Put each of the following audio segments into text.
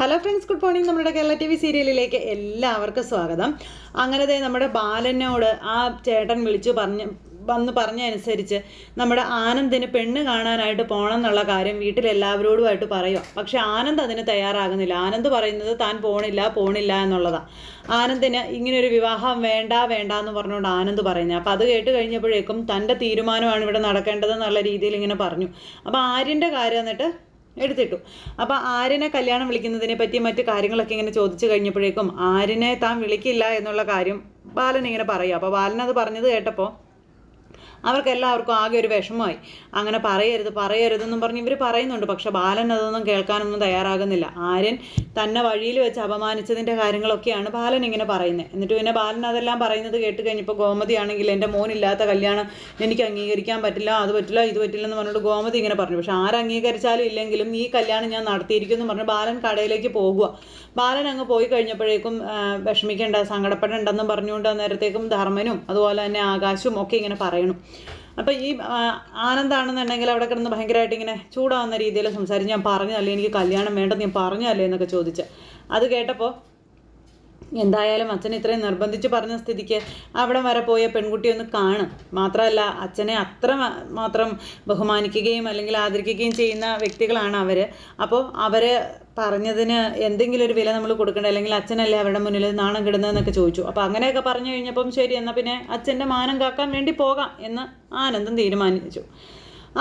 Hello friends, good morning. നമ്മുടെ Kerala TV സീരിയലിലേക്ക് എല്ലാവർക്കും സ്വാഗതം. അങ്ങനത്തെ നമ്മുടെ ബാലനോട് ആ ചേട്ടൻ വന്ന് പറഞ്ഞ അനുസരിച്ച് നമ്മുടെ ആനന്ദിന് പെണ്ണ് കാണാനായിട്ട് പോകണം എന്നുള്ള കാര്യം വീട്ടിലെല്ലാവരോടുമായിട്ട് പറയുക. പക്ഷെ ആനന്ദ് അതിന് തയ്യാറാകുന്നില്ല. ആനന്ദ് പറയുന്നത് താൻ പോണില്ല എന്നുള്ളതാണ്. ആനന്ദിന് ഇങ്ങനൊരു വിവാഹം വേണ്ട എന്ന് പറഞ്ഞുകൊണ്ട് ആനന്ദ് പറയുന്നത്. അപ്പോൾ അത് കേട്ട് കഴിഞ്ഞപ്പോഴേക്കും തൻ്റെ തീരുമാനമാണ് ഇവിടെ നടക്കേണ്ടത് എന്നുള്ള രീതിയിൽ ഇങ്ങനെ പറഞ്ഞു. അപ്പോൾ ആര്യൻ്റെ കാര്യം എന്നിട്ട് എടുത്തിട്ടു. അപ്പോൾ ആര്യനെ കല്യാണം വിളിക്കുന്നതിനെ പറ്റി മറ്റു കാര്യങ്ങളൊക്കെ ഇങ്ങനെ ചോദിച്ചു കഴിഞ്ഞപ്പോഴേക്കും ആര്യനെ താൻ വിളിക്കില്ല എന്നുള്ള കാര്യം ബാലൻ ഇങ്ങനെ പറയുക. അപ്പോൾ ബാലൻ അത് പറഞ്ഞത് കേട്ടപ്പോൾ അവർക്കെല്ലാവർക്കും ആകെ ഒരു വിഷമമായി. അങ്ങനെ പറയരുതെന്നും പറഞ്ഞ് ഇവർ പറയുന്നുണ്ട്. പക്ഷെ ബാലൻ അതൊന്നും കേൾക്കാനൊന്നും തയ്യാറാകുന്നില്ല. ആര്യൻ തന്നെ വഴിയിൽ വെച്ച് അപമാനിച്ചതിൻ്റെ കാര്യങ്ങളൊക്കെയാണ് ബാലൻ ഇങ്ങനെ പറയുന്നത്. എന്നിട്ട് പിന്നെ ബാലൻ അതെല്ലാം പറയുന്നത് കേട്ട് കഴിഞ്ഞപ്പോൾ ഗോമതി ആണെങ്കിൽ എൻ്റെ മോനില്ലാത്ത കല്യാണം എനിക്ക് അംഗീകരിക്കാൻ പറ്റില്ല, അത് പറ്റില്ല, ഇത് പറ്റില്ല എന്ന് പറഞ്ഞിട്ട് ഗോമതി ഇങ്ങനെ പറഞ്ഞു. പക്ഷെ ആരംഗീകരിച്ചാലും ഇല്ലെങ്കിലും ഈ കല്യാണം ഞാൻ നടത്തിയിരിക്കും എന്ന് പറഞ്ഞ് ബാലൻ കടയിലേക്ക് പോകുക. ബാലൻ അങ്ങ് പോയി കഴിഞ്ഞപ്പോഴേക്കും വിഷമിക്കേണ്ട, സങ്കടപ്പെടേണ്ടെന്നും പറഞ്ഞുകൊണ്ട് നേരത്തേക്കും ധർമ്മനും അതുപോലെ തന്നെ ആകാശും ഒക്കെ ഇങ്ങനെ പറയണം. അപ്പോൾ ഈ ആനന്ദാണെന്നുണ്ടെങ്കിൽ അവിടെ കിടന്ന് ഭയങ്കരമായിട്ട് ഇങ്ങനെ ചൂടാവുന്ന രീതിയിൽ സംസാരിച്ച് ഞാൻ പറഞ്ഞതല്ലേ എനിക്ക് കല്യാണം വേണ്ടെന്ന് ഞാൻ പറഞ്ഞതല്ലേ എന്നൊക്കെ ചോദിച്ച് അത് കേട്ടപ്പോൾ എന്തായാലും അച്ഛൻ ഇത്രയും നിർബന്ധിച്ച് പറഞ്ഞ സ്ഥിതിക്ക് അവിടെ വരെ പോയ പെൺകുട്ടിയെ ഒന്ന് കാണും. മാത്രമല്ല അച്ഛനെ അത്ര മാത്രം ബഹുമാനിക്കുകയും അല്ലെങ്കിൽ ആദരിക്കുകയും ചെയ്യുന്ന വ്യക്തികളാണ് അവർ. അപ്പോൾ അവർ പറഞ്ഞതിന് എന്തെങ്കിലും ഒരു വില നമ്മൾ കൊടുക്കണ്ടേ, അല്ലെങ്കിൽ അച്ഛനല്ലേ അവരുടെ മുന്നിൽ നാണം കിടുന്നതെന്നൊക്കെ ചോദിച്ചു. അപ്പോൾ അങ്ങനെയൊക്കെ പറഞ്ഞു കഴിഞ്ഞപ്പം ശരി, എന്നാൽ പിന്നെ അച്ഛൻ്റെ മാനം കാക്കാൻ വേണ്ടി പോകാം എന്ന് ആനന്ദം തീരുമാനിച്ചു.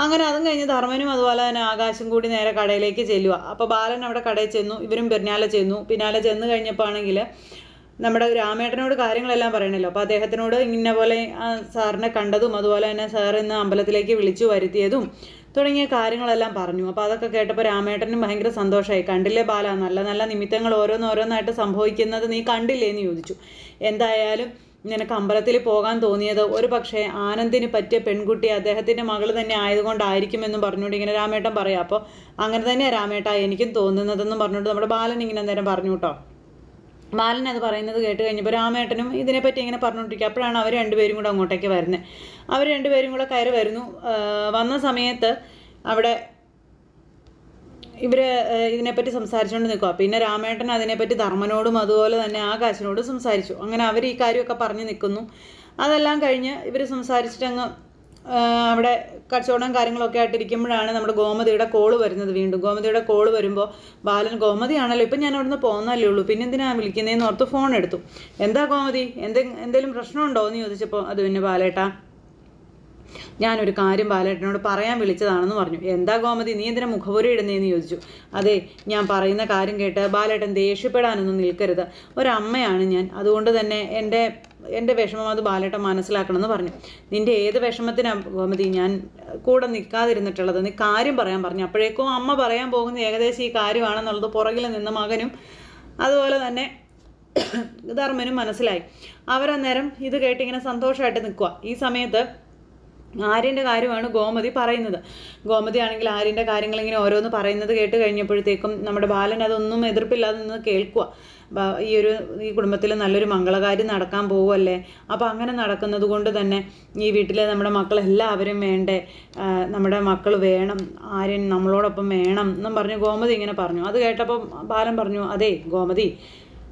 അങ്ങനെ അതും കഴിഞ്ഞ് ധർമ്മനും അതുപോലെ തന്നെ ആകാശം കൂടി നേരെ കടയിലേക്ക് ചെല്ലുക. അപ്പോൾ ബാലൻ അവിടെ കടയിൽ ചെന്നു, ഇവരും പിന്നാലെ ചെന്ന് കഴിഞ്ഞപ്പോൾ ആണെങ്കിൽ നമ്മുടെ രാമേട്ടനോട് കാര്യങ്ങളെല്ലാം പറയണല്ലോ. അപ്പോൾ അദ്ദേഹത്തിനോട് ഇന്ന പോലെ സാറിനെ കണ്ടതും അതുപോലെ തന്നെ സാർ ഇന്ന് അമ്പലത്തിലേക്ക് വിളിച്ചു വരുത്തിയതും തുടങ്ങിയ കാര്യങ്ങളെല്ലാം പറഞ്ഞു. അപ്പോൾ അതൊക്കെ കേട്ടപ്പോൾ രാമേട്ടനും ഭയങ്കര സന്തോഷമായി. കണ്ടില്ലേ ബാല, നല്ല നല്ല നിമിത്തങ്ങൾ ഓരോന്നായിട്ട് സംഭവിക്കുന്നത് നീ കണ്ടില്ലേ എന്ന് ചോദിച്ചു. എന്തായാലും നിനക്ക് അമ്പലത്തിൽ പോകാൻ തോന്നിയത് ഒരു പക്ഷേ ആനന്ദിന് പറ്റിയ പെൺകുട്ടി അദ്ദേഹത്തിൻ്റെ മകൾ തന്നെ ആയതുകൊണ്ടായിരിക്കുമെന്നും പറഞ്ഞുകൊണ്ട് ഇങ്ങനെ രാമേട്ടൻ പറയാം. അപ്പോൾ അങ്ങനെ തന്നെയാണ് രാമേട്ട എനിക്കും തോന്നുന്നതെന്നും പറഞ്ഞുകൊണ്ട് നമ്മുടെ ബാലൻ ഇങ്ങനെ അന്നേരം പറഞ്ഞു കേട്ടോ. ബാലൻ അത് പറയുന്നത് കേട്ട് കഴിഞ്ഞപ്പോൾ രാമേട്ടനും ഇതിനെപ്പറ്റി ഇങ്ങനെ പറഞ്ഞുകൊണ്ടിരിക്കുക. അപ്പോഴാണ് അവർ രണ്ടുപേരും കൂടെ അങ്ങോട്ടേക്ക് വരുന്നത്. അവർ രണ്ടുപേരും കൂടെ കയറി വരുന്നു. വന്ന സമയത്ത് അവിടെ ഇവർ ഇതിനെപ്പറ്റി സംസാരിച്ചുകൊണ്ട് നിൽക്കുക. പിന്നെ രാമേട്ടൻ അതിനെപ്പറ്റി ധർമ്മനോടും അതുപോലെ തന്നെ ആകാശിനോടും സംസാരിച്ചു. അങ്ങനെ അവർ ഈ കാര്യമൊക്കെ പറഞ്ഞ് നിൽക്കുന്നു. അതെല്ലാം കഴിഞ്ഞ് ഇവർ സംസാരിച്ചിട്ടങ്ങ് അവിടെ കച്ചവടം കാര്യങ്ങളൊക്കെ ആയിട്ടിരിക്കുമ്പോഴാണ് നമ്മുടെ ഗോമതിയുടെ കോള് വരുന്നത്. വീണ്ടും ഗോമതിയുടെ കോള് വരുമ്പോൾ ബാലൻ ഗോമതിയാണല്ലോ, ഇപ്പം ഞാൻ അവിടുന്ന് പോകുന്നല്ലേ ഉള്ളൂ, പിന്നെ എന്തിനാണ് വിളിക്കുന്നതെന്ന് ഓർത്ത് ഫോൺ എടുത്തു. എന്താ ഗോമതി, എന്തെങ്കിലും പ്രശ്നമുണ്ടോ എന്ന് ചോദിച്ചപ്പോൾ അത് പിന്നെ ബാലേട്ടാ ഞാനൊരു കാര്യം ബാലേട്ടനോട് പറയാൻ വിളിച്ചതാണെന്ന് പറഞ്ഞു. എന്താ ഗോമതി, നീ എന്തിനാ മുഖപുര ഇടുന്നതെന്ന് ചോദിച്ചു. അതെ, ഞാൻ പറയുന്ന കാര്യം കേട്ട് ബാലേട്ടൻ ദേഷ്യപ്പെടാനൊന്നും നിൽക്കരുത്. ഒരമ്മയാണ് ഞാൻ, അതുകൊണ്ട് തന്നെ എൻ്റെ വിഷമം അത് ബാലേട്ടൻ മനസ്സിലാക്കണമെന്ന് പറഞ്ഞു. നിൻ്റെ ഏത് വിഷമത്തിനാണ് ഗോമതി ഞാൻ കൂടെ നിൽക്കാതിരുന്നിട്ടുള്ളത്, നീ കാര്യം പറയാൻ പറഞ്ഞു. അപ്പോഴേക്കും അമ്മ പറയാൻ പോകുന്ന ഏകദേശം ഈ കാര്യമാണെന്നുള്ളത് പുറകിൽ നിന്ന മകനും അതുപോലെ തന്നെ ധർമ്മനും മനസ്സിലായി. അവരന്നേരം ഇത് കേട്ടിങ്ങനെ സന്തോഷമായിട്ട് നിൽക്കുക. ഈ സമയത്ത് ആര്യൻ്റെ കാര്യമാണ് ഗോമതി പറയുന്നത്. ഗോമതി ആണെങ്കിൽ ആര്യൻ്റെ കാര്യങ്ങളിങ്ങനെ ഓരോന്ന് പറയുന്നത് കേട്ട് കഴിഞ്ഞപ്പോഴത്തേക്കും നമ്മുടെ ബാലൻ അതൊന്നും എതിർപ്പില്ലാതെ നിന്ന് കേൾക്കുക. ഈ കുടുംബത്തിൽ നല്ലൊരു മംഗളകാര്യം നടക്കാൻ പോവുമല്ലേ, അപ്പോൾ അങ്ങനെ നടക്കുന്നത് കൊണ്ട് തന്നെ ഈ വീട്ടിലെ നമ്മുടെ മക്കളെല്ലാവരും വേണ്ടേ, നമ്മുടെ മക്കൾ വേണം, ആര്യൻ നമ്മളോടൊപ്പം വേണം എന്നും പറഞ്ഞ് ഗോമതി ഇങ്ങനെ പറഞ്ഞു. അത് കേട്ടപ്പോൾ ബാലൻ പറഞ്ഞു, അതെ ഗോമതി,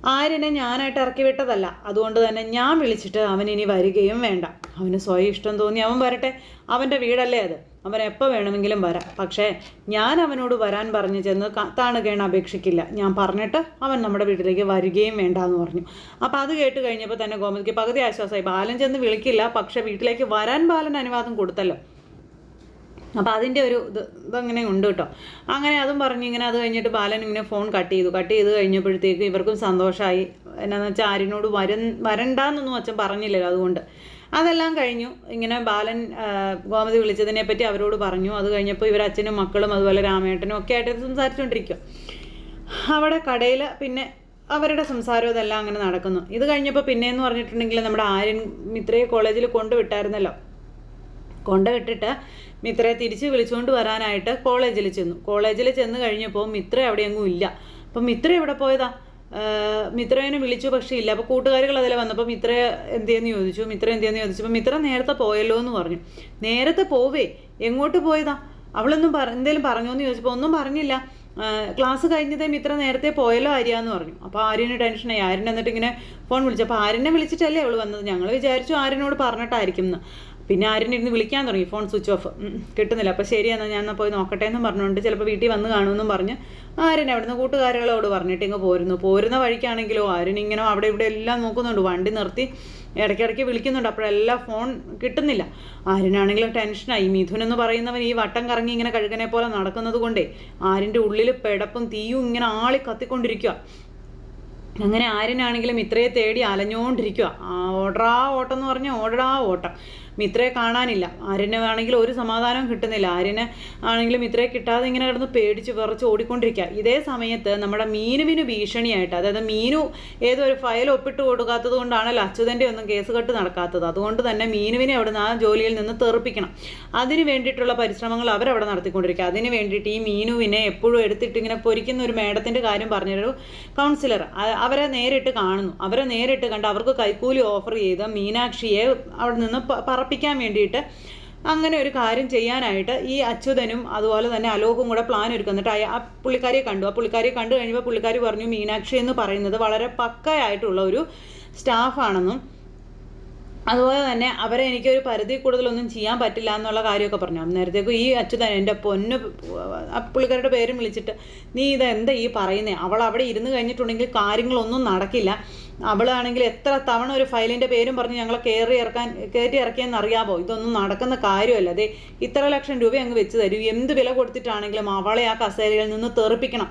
ആര്യനെ ഞാനായിട്ട് ഇറക്കി വിട്ടതല്ല, അതുകൊണ്ട് തന്നെ ഞാൻ വിളിച്ചിട്ട് അവനിനി വരികയും വേണ്ട. അവന് സ്വയം ഇഷ്ടം തോന്നി അവൻ വരട്ടെ, അവൻ്റെ വീടല്ലേ അത്, അവൻ എപ്പോൾ വേണമെങ്കിലും വരാം. പക്ഷേ ഞാൻ അവനോട് വരാൻ പറഞ്ഞു ചെന്ന് താണുകയാണ് അപേക്ഷിക്കില്ല. ഞാൻ പറഞ്ഞിട്ട് അവൻ നമ്മുടെ വീട്ടിലേക്ക് വരികയും വേണ്ട എന്ന് പറഞ്ഞു. അപ്പോൾ അത് കേട്ട് കഴിഞ്ഞപ്പോൾ തന്നെ ഗോമതിക്ക് പകുതി ആശ്വാസമായി. ബാലൻ ചെന്ന് പക്ഷേ വീട്ടിലേക്ക് വരാൻ ബാലൻ അനുവാദം കൊടുത്തല്ലോ. അപ്പോൾ അതിൻ്റെ ഒരു ഇതങ്ങനെ ഉണ്ട് കേട്ടോ. അങ്ങനെ അതും പറഞ്ഞ് ഇങ്ങനെ അത് കഴിഞ്ഞിട്ട് ബാലൻ ഇങ്ങനെ ഫോൺ കട്ട് ചെയ്ത് കഴിഞ്ഞപ്പോഴത്തേക്ക് ഇവർക്കും സന്തോഷമായി. എന്നാന്ന് വെച്ചാൽ ആര്യനോട് വരണ്ടെന്നൊന്നും അച്ഛൻ പറഞ്ഞില്ലല്ലോ, അതുകൊണ്ട് അതെല്ലാം കഴിഞ്ഞു. ഇങ്ങനെ ബാലൻ ഗോമതി വിളിച്ചതിനെ പറ്റി അവരോട് പറഞ്ഞു. അത് കഴിഞ്ഞപ്പോൾ ഇവർ അച്ഛനും മക്കളും അതുപോലെ രാമേട്ടനും ഒക്കെ ആയിട്ട് സംസാരിച്ചുകൊണ്ടിരിക്കും. അവിടെ കടയിൽ പിന്നെ അവരുടെ സംസാരം ഇതെല്ലാം അങ്ങനെ നടക്കുന്നു. ഇത് കഴിഞ്ഞപ്പോൾ പിന്നെയെന്ന് പറഞ്ഞിട്ടുണ്ടെങ്കിൽ നമ്മുടെ ആര്യൻ മിത്രയെ കോളേജിൽ കൊണ്ടുവിട്ടായിരുന്നല്ലോ. കൊണ്ടുവിട്ടിട്ട് മിത്രയെ തിരിച്ച് വിളിച്ചുകൊണ്ട് വരാനായിട്ട് കോളേജിൽ ചെന്ന് കഴിഞ്ഞപ്പോൾ മിത്ര എവിടെയെങ്ങും ഇല്ല. അപ്പം മിത്ര എവിടെ പോയതാ? മിത്രേനെ വിളിച്ചു, പക്ഷേ ഇല്ല. അപ്പോൾ കൂട്ടുകാരികൾ അതിൽ വന്നപ്പോൾ മിത്ര എന്തെന്ന് ചോദിച്ചപ്പോൾ മിത്ര നേരത്തെ പോയല്ലോ എന്ന് പറഞ്ഞു. നേരത്തെ പോവേ, എങ്ങോട്ട് പോയതാ? അവളൊന്നും എന്തെങ്കിലും പറഞ്ഞോ എന്ന് ചോദിച്ചപ്പോൾ ഒന്നും പറഞ്ഞില്ല. ക്ലാസ് കഴിഞ്ഞതേ ഇത്ര നേരത്തെ പോയല്ലോ ആര്യാന്ന് പറഞ്ഞു. അപ്പോൾ ആര്യന് ടെൻഷനായി. ആര്യൻ എന്നിട്ട് ഇങ്ങനെ ഫോൺ വിളിച്ചു. അപ്പോൾ ആര്യനെ വിളിച്ചിട്ടല്ലേ അവൾ വന്നത്. ഞങ്ങൾ വിചാരിച്ചു ആര്യനോട് പറഞ്ഞിട്ടായിരിക്കും എന്ന്. പിന്നെ ആര്യനിരുന്ന് വിളിക്കാൻ തുടങ്ങി. ഫോൺ സ്വിച്ച് ഓഫ്, കിട്ടുന്നില്ല. അപ്പോൾ ശരി എന്നാൽ ഞാൻ പോയി നോക്കട്ടെ എന്നും പറഞ്ഞുകൊണ്ട് ചിലപ്പോൾ വീട്ടിൽ വന്ന് കാണുമെന്നും പറഞ്ഞ് ആര്യൻ അവിടുന്ന് കൂട്ടുകാരികളോട് പറഞ്ഞിട്ട് ഇങ്ങ് പോരുന്ന വഴിക്കാണെങ്കിലോ ആര്യൻ ഇങ്ങനെ അവിടെ ഇവിടെ എല്ലാം നോക്കുന്നുണ്ട്. വണ്ടി നിർത്തി ഇടയ്ക്കിടയ്ക്ക് വിളിക്കുന്നുണ്ട്. അപ്പോഴെല്ലാം ഫോൺ കിട്ടുന്നില്ല. ആര്യനാണെങ്കിലും ടെൻഷനായി. മിഥുൻ എന്ന് പറയുന്നവൻ ഈ വട്ടം കറങ്ങി ഇങ്ങനെ കഴുകനെ പോലെ നടക്കുന്നത് കൊണ്ടേ ആര്യൻ്റെ ഉള്ളിൽ പെടപ്പും തീയും ഇങ്ങനെ ആളി കത്തിക്കൊണ്ടിരിക്കുക. അങ്ങനെ ആര്യനാണെങ്കിലും മിത്രയെ തേടി അലഞ്ഞുകൊണ്ടിരിക്കുക. ഓട്ടം എന്ന് പറഞ്ഞാൽ ഓട്ടം. മിത്രയെ കാണാനില്ല. ആര്യന് ആണെങ്കിൽ ഒരു സമാധാനവും കിട്ടുന്നില്ല. ആര്യന് ആണെങ്കിലും മിത്രയെ കിട്ടാതെ ഇങ്ങനെ കിടന്ന് പേടിച്ച് വിറച്ച് ഓടിക്കൊണ്ടിരിക്കുക. ഇതേ സമയത്ത് നമ്മുടെ മീനുവിന് ഭീഷണിയായിട്ട്, അതായത് മീനു ഏതൊരു ഫയൽ ഒപ്പിട്ട് കൊടുക്കാത്തത് കൊണ്ടാണല്ലോ അച്യുതൻ്റെ ഒന്നും കേസ് കെട്ട് നടക്കാത്തത്. അതുകൊണ്ട് തന്നെ മീനുവിനെ അവിടുന്ന് ആ ജോലിയിൽ നിന്ന് തെറിപ്പിക്കണം. അതിന് വേണ്ടിയിട്ടുള്ള പരിശ്രമങ്ങൾ അവരവിടെ നടത്തിക്കൊണ്ടിരിക്കുക. അതിന് വേണ്ടിയിട്ട് ഈ മീനുവിനെ എപ്പോഴും എടുത്തിട്ട് ഇങ്ങനെ പൊരിക്കുന്ന ഒരു മേഡത്തിൻ്റെ കാര്യം പറഞ്ഞൊരു കൗൺസിലർ അവരെ നേരിട്ട് കാണുന്നു. അവരെ നേരിട്ട് കണ്ട് അവർക്ക് കൈക്കൂലി ഓഫർ ചെയ്ത് മീനാക്ഷിയെ അവിടെ നിന്ന് പറപ്പിക്കാൻ വേണ്ടിയിട്ട് അങ്ങനെ ഒരു കാര്യം ചെയ്യാനായിട്ട് ഈ അച്യുതനും അതുപോലെ തന്നെ അലോകും കൂടെ പ്ലാൻ ഒരുക്കുന്നിട്ട് ആ പുള്ളിക്കാരിയെ കണ്ടു. ആ പുള്ളിക്കാരിയെ കണ്ടു കഴിഞ്ഞപ്പോൾ പുള്ളിക്കാരി പറഞ്ഞു മീനാക്ഷി എന്ന് പറയുന്നത് വളരെ പക്കയായിട്ടുള്ള ഒരു സ്റ്റാഫാണെന്നും അതുപോലെ തന്നെ അവരെ എനിക്കൊരു പരിധി കൂടുതലൊന്നും ചെയ്യാൻ പറ്റില്ല എന്നുള്ള കാര്യമൊക്കെ പറഞ്ഞു. നേരത്തേക്കും ഈ അച്യുതൻ എൻ്റെ പൊന്ന് പുള്ളിക്കാരുടെ പേരും വിളിച്ചിട്ട് നീ ഇതെന്താ ഈ പറയുന്നേ, അവൾ അവിടെ ഇരുന്ന് കഴിഞ്ഞിട്ടുണ്ടെങ്കിൽ കാര്യങ്ങളൊന്നും നടക്കില്ല. അവളാണെങ്കിൽ എത്ര തവണ ഒരു ഫയലിൻ്റെ പേരും പറഞ്ഞ് ഞങ്ങളെ കയറ്റി ഇറക്കിയെന്ന് അറിയാമോ, ഇതൊന്നും നടക്കുന്ന കാര്യമല്ല. അതെ, ഇത്ര ലക്ഷം രൂപ അങ്ങ് വെച്ച് തരും, എന്ത് വില കൊടുത്തിട്ടാണെങ്കിലും അവളെ ആ കസേരയിൽ നിന്ന് തെറിപ്പിക്കണം.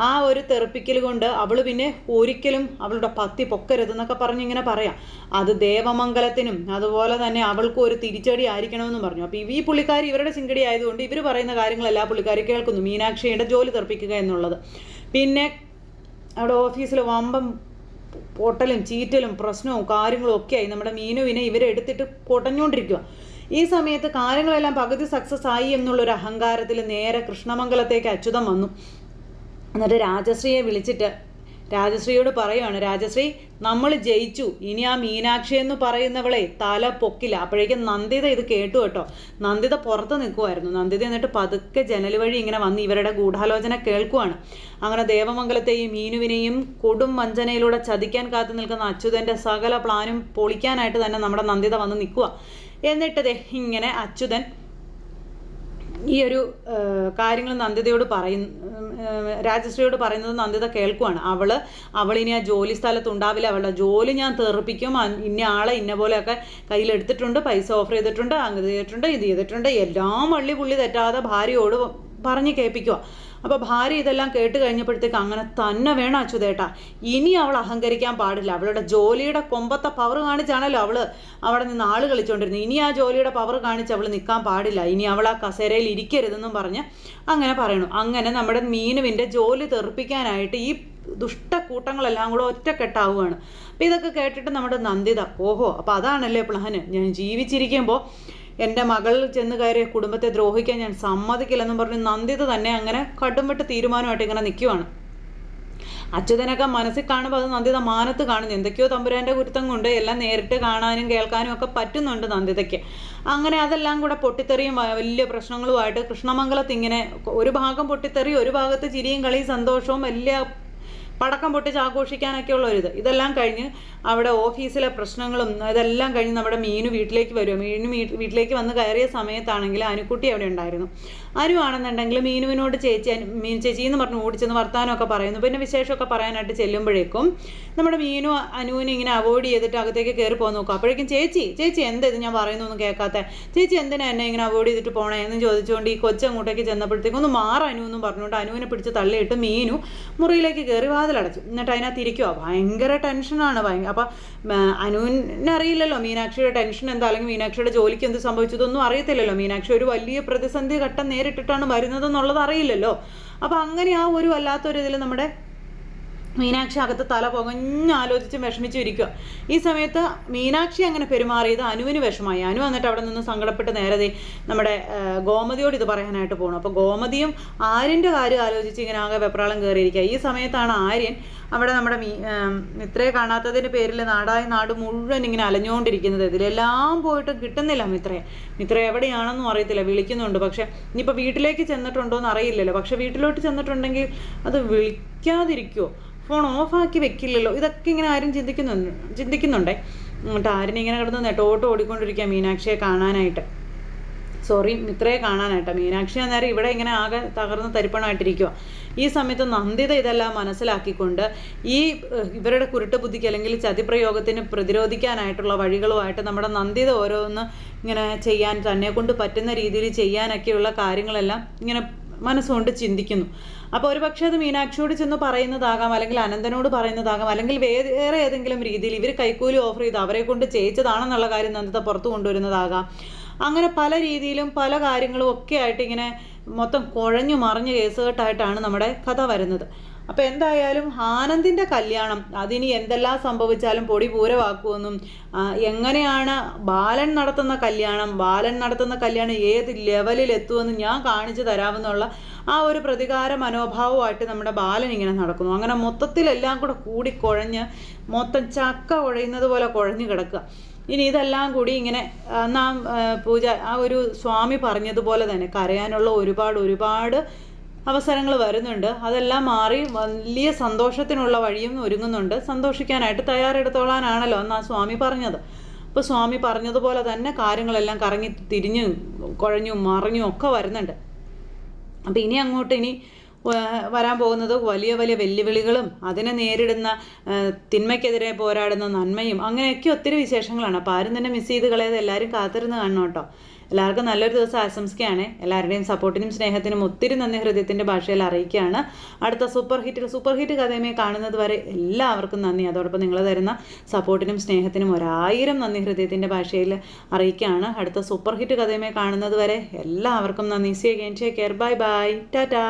ആ ഒരു തെറിപ്പിക്കൽ കൊണ്ട് അവൾ പിന്നെ ഒരിക്കലും അവളുടെ പത്തി പൊക്കരുതെന്നൊക്കെ പറഞ്ഞിങ്ങനെ പറയാം. അത് ദേവമംഗലത്തിനും അതുപോലെ തന്നെ അവൾക്കും ഒരു തിരിച്ചടി ആയിരിക്കണമെന്ന് പറഞ്ഞു. അപ്പോൾ ഈ പുള്ളിക്കാരി ഇവരുടെ ചിങ്കടി ആയതുകൊണ്ട് ഇവർ പറയുന്ന കാര്യങ്ങളെല്ലാം പുള്ളിക്കാരി കേൾക്കുന്നു. മീനാക്ഷിയുടെ ജോലി തെറിപ്പിക്കുക എന്നുള്ളത്. പിന്നെ അവിടെ ഓഫീസിൽ വമ്പം പൊട്ടലും ചീറ്റലും പ്രശ്നവും കാര്യങ്ങളും ഒക്കെയായി. നമ്മുടെ മീനുവിനെ ഇവരെടുത്തിട്ട് പൊട്ടഞ്ഞുകൊണ്ടിരിക്കുക. ഈ സമയത്ത് കാര്യങ്ങളെല്ലാം പകുതി സക്സസ് ആയി എന്നുള്ളൊരു അഹങ്കാരത്തിൽ നേരെ കൃഷ്ണമംഗലത്തേക്ക് അച്യുതം വന്നു. എന്നിട്ട് രാജശ്രീയെ വിളിച്ചിട്ട് രാജശ്രീയോട് പറയുവാണ്, രാജശ്രീ നമ്മൾ ജയിച്ചു, ഇനി ആ മീനാക്ഷി എന്ന് പറയുന്നവളെ തല പൊക്കില്ല. അപ്പോഴേക്കും നന്ദിത ഇത് കേട്ടു കേട്ടോ. നന്ദിത പുറത്ത് നിൽക്കുമായിരുന്നു. നന്ദിത എന്നിട്ട് പതുക്കെ ജനൽ വഴി ഇങ്ങനെ വന്ന് ഇവരുടെ ഗൂഢാലോചന കേൾക്കുവാണ്. അങ്ങനെ ദേവമംഗലത്തെയും മീനുവിനെയും കൊടും വഞ്ചനയിലൂടെ ചതിക്കാൻ കാത്തു നിൽക്കുന്ന അച്യുതൻ്റെ സകല പ്ലാനും പൊളിക്കാനായിട്ട് തന്നെ നമ്മുടെ നന്ദിത വന്ന് നിൽക്കുക. എന്നിട്ട് ഇങ്ങനെ അച്യുതൻ ഈ ഒരു കാര്യങ്ങൾ നന്ദിതയോട് രാജശ്രീയോട് പറയുന്നത് നന്ദിത കേൾക്കുവാണ്. അവളിനി ആ ജോലി സ്ഥലത്ത് ഉണ്ടാവില്ല, അവളുടെ ജോലി ഞാൻ തെറിപ്പിക്കും, ഇന്ന ആളെ ഇന്ന പോലെയൊക്കെ കയ്യിലെടുത്തിട്ടുണ്ട്, പൈസ ഓഫർ ചെയ്തിട്ടുണ്ട്, അങ്ങനെ ചെയ്തിട്ടുണ്ട്, ഇത് ചെയ്തിട്ടുണ്ട്, എല്ലാം വള്ളി പുള്ളി തെറ്റാതെ ഭാര്യയോട് പറഞ്ഞ് കേൾപ്പിക്കുക. അപ്പോൾ ഭാര്യ ഇതെല്ലാം കേട്ട് കഴിഞ്ഞപ്പോഴത്തേക്ക് അങ്ങനെ തന്നെ വേണം അച്യുതേട്ടാ, ഇനി അവൾ അഹങ്കരിക്കാൻ പാടില്ല. അവളുടെ ജോലിയുടെ കൊമ്പത്തെ പവർ കാണിച്ചാണല്ലോ അവൾ അവിടെ നിന്ന് ആൾ കളിച്ചുകൊണ്ടിരുന്നത്. ഇനി ആ ജോലിയുടെ പവർ കാണിച്ച് അവൾ നിൽക്കാൻ പാടില്ല, ഇനി അവൾ ആ കസേരയിൽ ഇരിക്കരുതെന്നും പറഞ്ഞ് അങ്ങനെ പറയണു. അങ്ങനെ നമ്മുടെ മീനുവിൻ്റെ ജോലി തെറിപ്പിക്കാനായിട്ട് ഈ ദുഷ്ടക്കൂട്ടങ്ങളെല്ലാം കൂടെ ഒറ്റക്കെട്ടാവുകയാണ്. അപ്പോൾ ഇതൊക്കെ കേട്ടിട്ട് നമ്മുടെ നന്ദിത, ഓഹോ അപ്പോൾ അതാണല്ലേ പ്ലാന്, ഞാൻ ജീവിച്ചിരിക്കുമ്പോൾ എൻ്റെ മകൾ ചെന്ന് കയറിയ കുടുംബത്തെ ദ്രോഹിക്കാൻ ഞാൻ സമ്മതിക്കില്ലെന്നും പറഞ്ഞ് നന്ദിത തന്നെ അങ്ങനെ കടുംപെട്ട് തീരുമാനമായിട്ട് ഇങ്ങനെ നിൽക്കുവാണ്. അച്യുതനൊക്കെ മനസ്സിൽ കാണുമ്പോൾ അത് നന്ദിത മാനത്ത് കാണുന്നു. എന്തൊക്കെയോ തമ്പുരാൻ്റെ കുരുത്തം കൊണ്ട് എല്ലാം നേരിട്ട് കാണാനും കേൾക്കാനും ഒക്കെ പറ്റുന്നുണ്ട് നന്ദിതയ്ക്ക്. അങ്ങനെ അതെല്ലാം കൂടെ പൊട്ടിത്തെറിയും വലിയ പ്രശ്നങ്ങളുമായിട്ട് കൃഷ്ണമംഗലത്ത് ഇങ്ങനെ ഒരു ഭാഗം പൊട്ടിത്തെറി, ഒരു ഭാഗത്ത് ചിരിയും കളിയും സന്തോഷവും വലിയ പടക്കം പൊട്ടിച്ച് ആഘോഷിക്കാനൊക്കെ ഉള്ള ഒരിത്. ഇതെല്ലാം കഴിഞ്ഞ് അവിടെ ഓഫീസിലെ പ്രശ്നങ്ങളും ഇതെല്ലാം കഴിഞ്ഞ് നമ്മുടെ മീനു വീട്ടിലേക്ക് വരും. മീനു വീട്ടിലേക്ക് വന്ന് കയറിയ സമയത്താണെങ്കിൽ അനുക്കുട്ടി അവിടെ ഉണ്ടായിരുന്നു. അനു ആണെന്നുണ്ടെങ്കിൽ മീനുവിനോട് ചേച്ചി എന്ന് പറഞ്ഞ് ഓടിച്ചെന്ന് വർത്താനമൊക്കെ പറയുന്നു. പിന്നെ വിശേഷമൊക്കെ പറയാനായിട്ട് ചെല്ലുമ്പോഴേക്കും നമ്മുടെ മീനു അനുവിനെ ഇങ്ങനെ അവോയ്ഡ് ചെയ്തിട്ട് അകത്തേക്ക് കയറി പോകാൻ നോക്കും. അപ്പോഴേക്കും ചേച്ചി എന്താ ഇത് ഞാൻ പറയുന്നൊന്നും കേൾക്കാത്ത, ചേച്ചി എന്തിനാ എന്നെ ഇങ്ങനെ അവോയ്ഡ് ചെയ്തിട്ട് പോകണേ എന്ന് ചോദിച്ചുകൊണ്ട് ഈ കൊച്ചങ്ങോട്ടേക്ക് ചെന്നപ്പോഴത്തേക്കും ഒന്ന് അനു എന്നും പറഞ്ഞുകൊണ്ട് അനുവിനെ പിടിച്ച് തള്ളിയിട്ട് മീനു മുറിയിലേക്ക് കയറി വാതിലടച്ചു. എന്നിട്ട് അതിനകത്ത് ഇരിക്കുക. ഭയങ്കര ടെൻഷനാണ്. അപ്പം അനുവിനറിയില്ലല്ലോ മീനാക്ഷിയുടെ ടെൻഷൻ എന്താ, അല്ലെങ്കിൽ മീനാക്ഷിയുടെ ജോലിക്ക് എന്ത് സംഭവിച്ചതൊന്നും അറിയത്തില്ലല്ലോ. മീനാക്ഷി ഒരു വലിയ പ്രതിസന്ധി ഘട്ടം നേരിട്ടിട്ടാണ് വരുന്നതെന്നുള്ളത് അറിയില്ലല്ലോ. അപ്പം അങ്ങനെ ആ ഒരു വല്ലാത്തൊരിതിൽ നമ്മുടെ മീനാക്ഷി അകത്ത് തല പുകഞ്ഞാലോചിച്ച് വിഷമിച്ചു ഇരിക്കുക. ഈ സമയത്ത് മീനാക്ഷി അങ്ങനെ പെരുമാറിയത് അനുവിന് വിഷമായി. അനു വന്നിട്ട് അവിടെ നിന്ന് സങ്കടപ്പെട്ട് നേരത്തെ നമ്മുടെ ഗോമതിയോട് ഇത് പറയാനായിട്ട് പോകണം. അപ്പോൾ ഗോമതിയും ആര്യൻ്റെ കാര്യം ആലോചിച്ച് ഇങ്ങനെ ആകെ വെപ്രാളം കയറിയിരിക്കുക. ഈ സമയത്താണ് ആര്യൻ അവിടെ നമ്മുടെ മിത്രയെ കാണാത്തതിൻ്റെ പേരിൽ നാടായി നാട് മുഴുവൻ ഇങ്ങനെ അലഞ്ഞുകൊണ്ടിരിക്കുന്നത്. ഇതിലെല്ലാം പോയിട്ടും കിട്ടുന്നില്ല മിത്ര എവിടെയാണെന്നും അറിയത്തില്ല. വിളിക്കുന്നുണ്ട്, പക്ഷെ ഇനിയിപ്പോൾ വീട്ടിലേക്ക് ചെന്നിട്ടുണ്ടോ എന്ന് അറിയില്ലല്ലോ. പക്ഷെ വീട്ടിലോട്ട് ചെന്നിട്ടുണ്ടെങ്കിൽ അത് വിളിക്കാതിരിക്കുമോ, ഫോൺ ഓഫാക്കി വെക്കില്ലല്ലോ. ഇതൊക്കെ ഇങ്ങനെ ആരും ചിന്തിക്കുന്നുണ്ടേ. എന്നിട്ട് ആരും ഇങ്ങനെ കിടന്ന് നെട്ടോട്ട് ഓടിക്കൊണ്ടിരിക്കുക മീനാക്ഷിയെ കാണാനായിട്ട്, മിത്രയെ കാണാനായിട്ട്. മീനാക്ഷി അന്നേരം ഇവിടെ ഇങ്ങനെ ആകെ തകർന്ന് തരിപ്പണമായിട്ടിരിക്കുക. ഈ സമയത്ത് നന്ദിത ഇതെല്ലാം മനസ്സിലാക്കിക്കൊണ്ട് ഇവരുടെ കുരുട്ട് ബുദ്ധിക്ക് അല്ലെങ്കിൽ ചതിപ്രയോഗത്തിന് പ്രതിരോധിക്കാനായിട്ടുള്ള വഴികളുമായിട്ട് നമ്മുടെ നന്ദിത ഓരോന്ന് ഇങ്ങനെ ചെയ്യാൻ, തന്നെ കൊണ്ട് പറ്റുന്ന രീതിയിൽ ചെയ്യാനൊക്കെയുള്ള കാര്യങ്ങളെല്ലാം ഇങ്ങനെ മനസ്സുകൊണ്ട് ചിന്തിക്കുന്നു. അപ്പോൾ ഒരു പക്ഷേ അത് മീനാക്ഷിയോട് ചെന്ന് പറയുന്നതാകാം, അല്ലെങ്കിൽ അനന്തനോട് പറയുന്നതാകാം, അല്ലെങ്കിൽ വേറെ ഏതെങ്കിലും രീതിയിൽ ഇവർ കൈക്കൂലി ഓഫർ ചെയ്ത് അവരെ കൊണ്ട് ചെയ്യിച്ചതാണെന്നുള്ള കാര്യം നന്ദിത പുറത്തു കൊണ്ടുവരുന്നതാകാം. അങ്ങനെ പല രീതിയിലും പല കാര്യങ്ങളും ഒക്കെ ആയിട്ട് ഇങ്ങനെ മൊത്തം കുഴഞ്ഞു മറിഞ്ഞ കേസുകെട്ടായിട്ടാണ് നമ്മുടെ കഥ വരുന്നത്. അപ്പോൾ എന്തായാലും ആനന്ദിൻ്റെ കല്യാണം അതിനി എന്തെല്ലാം സംഭവിച്ചാലും പൊടി പൂരവാക്കുമെന്നും, എങ്ങനെയാണ് ബാലൻ നടത്തുന്ന കല്യാണം ഏത് ലെവലിൽ എത്തുമെന്ന് ഞാൻ കാണിച്ചു തരാമെന്നുള്ള ആ ഒരു പ്രതികാര മനോഭാവമായിട്ട് നമ്മുടെ ബാലൻ ഇങ്ങനെ നടക്കുന്നു. അങ്ങനെ മൊത്തത്തിലെല്ലാം കൂടി കുഴഞ്ഞ് മൊത്തം ചക്ക കുഴയുന്നത് പോലെ കുഴഞ്ഞു കിടക്കുക. ഇനി ഇതെല്ലാം കൂടി ഇങ്ങനെ നാം ആ ഒരു സ്വാമി പറഞ്ഞതുപോലെ തന്നെ കരയാനുള്ള ഒരുപാട് അവസരങ്ങൾ വരുന്നുണ്ട്. അതെല്ലാം മാറി വലിയ സന്തോഷത്തിനുള്ള വഴിയും ഒരുങ്ങുന്നുണ്ട്. സന്തോഷിക്കാനായിട്ട് തയ്യാറെടുത്തോളാനാണല്ലോ അന്ന് ആ സ്വാമി പറഞ്ഞത്. അപ്പോൾ സ്വാമി പറഞ്ഞതുപോലെ തന്നെ കാര്യങ്ങളെല്ലാം കറങ്ങി തിരിഞ്ഞും കുഴഞ്ഞും മറിഞ്ഞും ഒക്കെ വരുന്നുണ്ട്. അപ്പോൾ ഇനി വരാൻ പോകുന്നത് വലിയ വെല്ലുവിളികളും അതിനെ നേരിടുന്ന തിന്മയ്ക്കെതിരെ പോരാടുന്ന നന്മയും അങ്ങനെയൊക്കെ ഒത്തിരി വിശേഷങ്ങളാണ്. അപ്പോൾ ആരും തന്നെ മിസ് ചെയ്ത് കളയാതെ എല്ലാവരും കാത്തിരുന്ന് കാണണം കേട്ടോ. എല്ലാവർക്കും നല്ലൊരു ദിവസം ആശംസിക്കുകയാണ്. എല്ലാവരുടെയും സപ്പോർട്ടിനും സ്നേഹത്തിനും ഒത്തിരി നന്ദി ഹൃദയത്തിൻ്റെ ഭാഷയിൽ അറിയിക്കുകയാണ്. അടുത്ത സൂപ്പർ ഹിറ്റ് കഥയുമായി കാണുന്നത് വരെ എല്ലാവർക്കും നന്ദി. അതോടൊപ്പം നിങ്ങൾ തരുന്ന സപ്പോർട്ടിനും സ്നേഹത്തിനും 1000 നന്ദി ഹൃദയത്തിൻ്റെ ഭാഷയിൽ അറിയിക്കുകയാണ്. അടുത്ത സൂപ്പർ ഹിറ്റ് കഥയുമായി കാണുന്നത് വരെ എല്ലാവർക്കും നന്ദി. See again, take care, bye bye, Tata.